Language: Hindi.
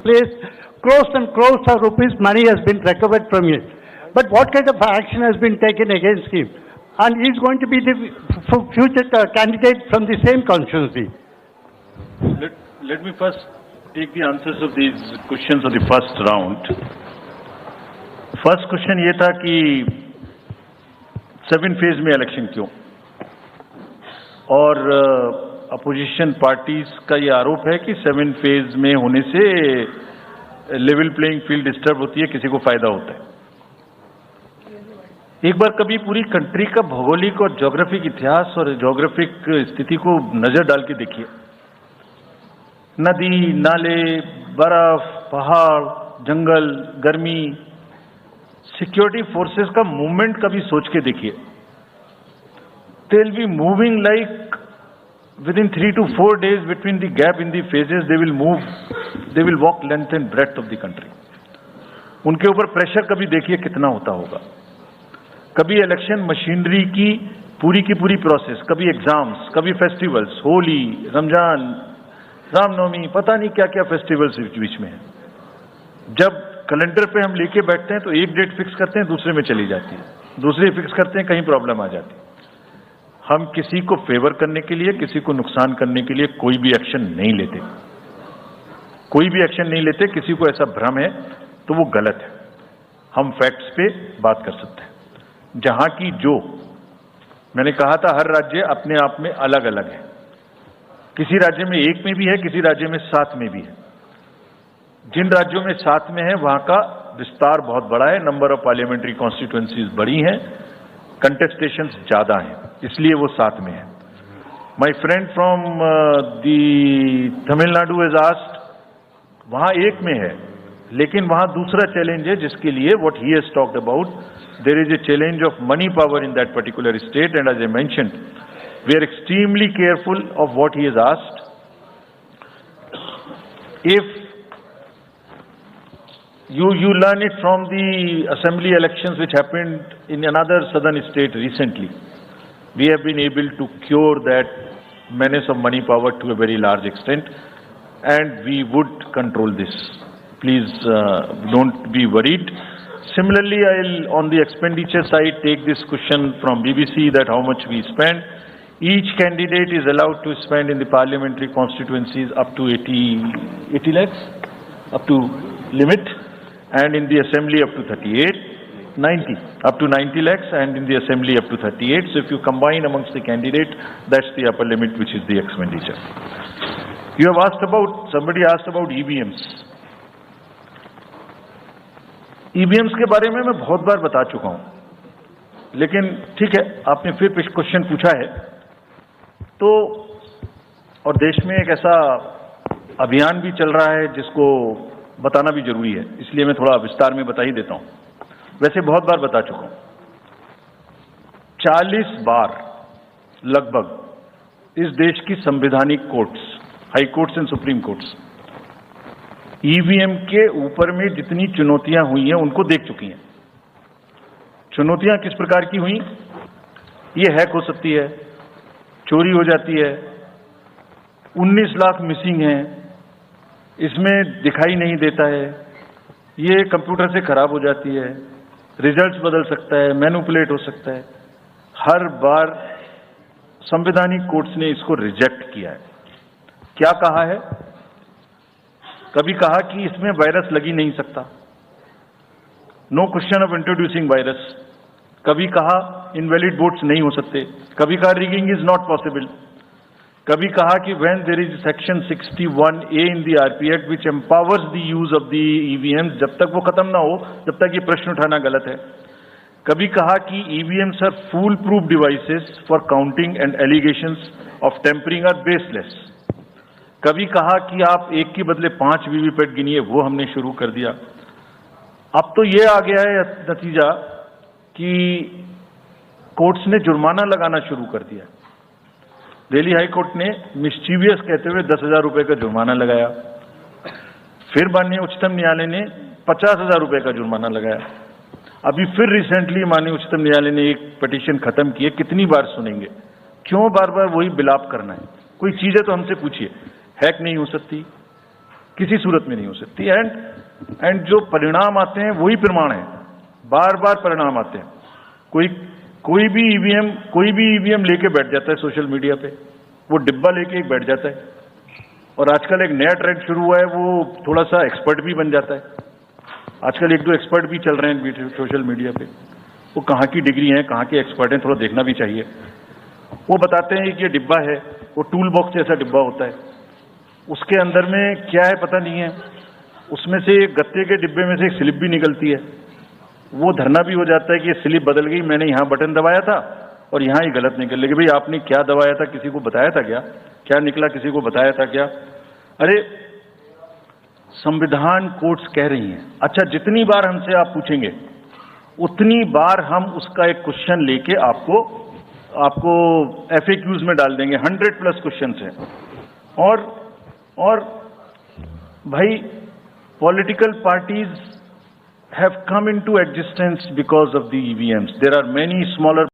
place, crores and crores of rupees money has been recovered from it. But what kind of action has been taken against him? And he's going to be the future candidate from the same constituency. Let me first take the answers of these questions of the first round. First question ये था कि 7 फेज में इलेक्शन क्यों, और अपोजिशन पार्टीज का ये आरोप है कि 7 फेज में होने से लेवल प्लेइंग फील्ड डिस्टर्ब होती है, किसी को फायदा होता है। एक बार कभी पूरी कंट्री का भौगोलिक और ज्योग्राफिक इतिहास और ज्योग्राफिक स्थिति को नजर डाल के देखिए। नदी, नाले, बर्फ, पहाड़, जंगल, गर्मी, सिक्योरिटी फोर्सेस का मूवमेंट कभी सोच के देखिए। They will be moving like within 3 to 4 days between the gap in the phases, they will move, they will walk length and breadth of the country. उनके ऊपर प्रेशर कभी देखिए कितना होता होगा। कभी इलेक्शन मशीनरी की पूरी प्रोसेस, कभी एग्जाम्स, कभी फेस्टिवल्स, होली, रमजान, रामनवमी, पता नहीं क्या क्या फेस्टिवल्स बीच में है। जब कैलेंडर पे हम लेके बैठते हैं तो एक डेट फिक्स करते हैं, दूसरे में चली जाती है, दूसरे फिक्स करते हैं, कहीं प्रॉब्लम आ जाती है। हम किसी को फेवर करने के लिए, किसी को नुकसान करने के लिए कोई भी एक्शन नहीं लेते, कोई भी एक्शन नहीं लेते। किसी को ऐसा भ्रम है तो वो गलत है। हम फैक्ट्स पे बात कर सकते हैं। जहां की जो मैंने कहा था, हर राज्य अपने आप में अलग अलग है। किसी राज्य में 1 में भी है, किसी राज्य में 7 में भी है। जिन राज्यों में 7 में है वहां का विस्तार बहुत बड़ा है, नंबर ऑफ पार्लियामेंट्री कॉन्स्टिट्यूएंसीज बड़ी हैं, कंटेस्टेशंस ज्यादा हैं, इसलिए वो 7 में है। My friend from the Tamil Nadu has asked, वहां 1 में है, लेकिन वहां दूसरा चैलेंज है जिसके लिए what he has talked about, there is a challenge of money power in that particular state, and as I mentioned we are extremely careful of what he has asked. If You learn it from the assembly elections which happened in another southern state recently. We have been able to cure that menace of money power to a very large extent, and we would control this. Please don't be worried. Similarly, I'll on the expenditure side take this question from BBC that how much we spend. Each candidate is allowed to spend in the parliamentary constituencies up to 80 lakhs, up to limit. And in the assembly up to 90 lakhs, and in the assembly up to 38. So if you combine amongst the candidates, that's the upper limit, which is the expenditure. You have asked about, somebody asked about EVMs. EVMs के बारे में मैं बहुत बार बता चुका हूं, लेकिन ठीक है, आपने फिर क्वेश्चन पूछा है तो, और देश में एक ऐसा अभियान भी चल रहा है जिसको बताना भी जरूरी है, इसलिए मैं थोड़ा विस्तार में बता ही देता हूं। वैसे बहुत बार बता चुका हूं, 40 बार लगभग इस देश की संवैधानिक courts, high courts and supreme courts EVM के ऊपर में जितनी चुनौतियां हुई हैं उनको देख चुकी हैं। चुनौतियां किस प्रकार की हुई? ये हैक हो सकती है, चोरी हो जाती है, 19 लाख मिसिंग हैं, इसमें दिखाई नहीं देता है, ये कंप्यूटर से खराब हो जाती है, रिजल्ट्स बदल सकता है, मैनिपुलेट हो सकता है। हर बार संवैधानिक कोर्ट्स ने इसको रिजेक्ट किया है। क्या कहा है? कभी कहा कि इसमें वायरस लग ही नहीं सकता, no question of introducing virus. कभी कहा इनवैलिड वोट्स नहीं हो सकते, कभी कहा रिगिंग इज नॉट पॉसिबल, कभी कहा कि when there is section 61A in the RP Act which empowers the use of the EVMs, जब तक वो खत्म ना हो तब तक ये प्रश्न उठाना गलत है। कभी कहा कि EVMs are fool proof devices for counting and allegations of tampering are baseless। कभी कहा कि आप 1 के बदले 5 वीवीपैट गिनिए, वो हमने शुरू कर दिया। अब तो ये आ गया है नतीजा कि कोर्ट्स ने जुर्माना लगाना शुरू कर दिया। दिल्ली हाई कोर्ट ने मिस्चीवियस कहते हुए 10,000 रुपए का जुर्माना लगाया, फिर माननीय उच्चतम न्यायालय ने 50,000 रुपए का जुर्माना लगाया। अभी फिर रिसेंटली माननीय उच्चतम न्यायालय ने एक पिटीशन खत्म की है। कितनी बार सुनेंगे? क्यों बार बार वही बिलाप करना है? कोई चीज है तो हमसे पूछिए। हैक नहीं हो सकती, किसी सूरत में नहीं हो सकती। एंड जो परिणाम आते हैं वही प्रमाण है, बार बार परिणाम आते हैं। कोई भी ईवीएम लेके बैठ जाता है सोशल मीडिया पे, वो डिब्बा लेके एक बैठ जाता है। और आजकल एक नया ट्रेंड शुरू हुआ है, वो थोड़ा सा एक्सपर्ट भी बन जाता है। आजकल एक दो एक्सपर्ट भी चल रहे हैं सोशल मीडिया पे, वो कहाँ की डिग्री हैं, कहाँ के एक्सपर्ट हैं, थोड़ा देखना भी चाहिए। वो बताते हैं कि ये डिब्बा है, वो टूल बॉक्स जैसा डिब्बा होता है, उसके अंदर में क्या है पता नहीं है, उसमें से गत्ते के डिब्बे में से एक स्लिप भी निकलती है। वो धरना भी हो जाता है कि ये स्लिप बदल गई, मैंने यहाँ बटन दबाया था और यहाँ ही गलत निकल गई। भाई आपने क्या दबाया था, किसी को बताया था क्या निकला, किसी को बताया था क्या? अरे संविधान कोर्ट्स कह रही हैं। अच्छा, जितनी बार हमसे आप पूछेंगे उतनी बार हम उसका एक क्वेश्चन लेके आपको FAQs में डाल देंगे। 100+ क्वेश्चंस हैं। और भाई, political parties have come into existence because of the EVMs. There are many smaller